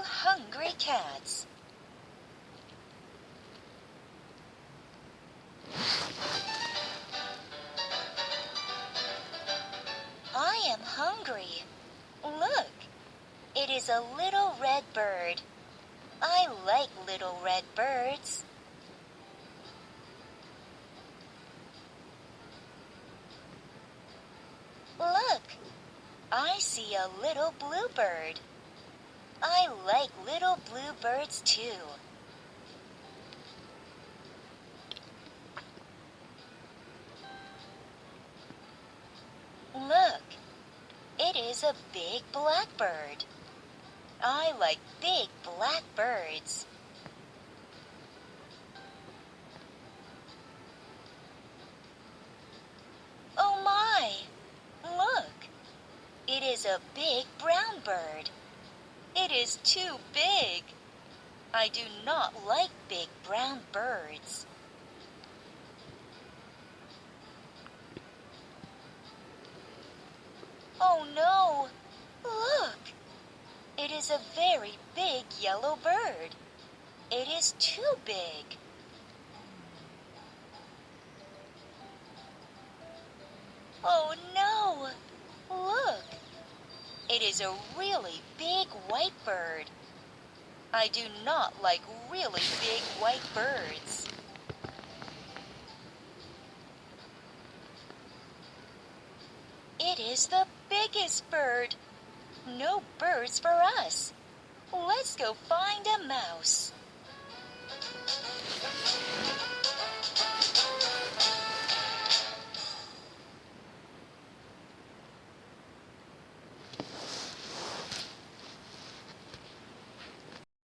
hungry cats. I am hungry. Look, it is a little red bird. I like little red birds. Look, I see a little bluebird. I like little bluebirds too. Look, it is a big blackbird. I like big black birds. Oh my! Look, it is a big brown bird. It is too big. I do not like big brown birds. Oh no! Look! It is a very big yellow bird. It is too big. Oh no! Look! It is a really big white bird. I do not like really big white birds. It is the biggest bird. No birds for us. Let's go find a mouse.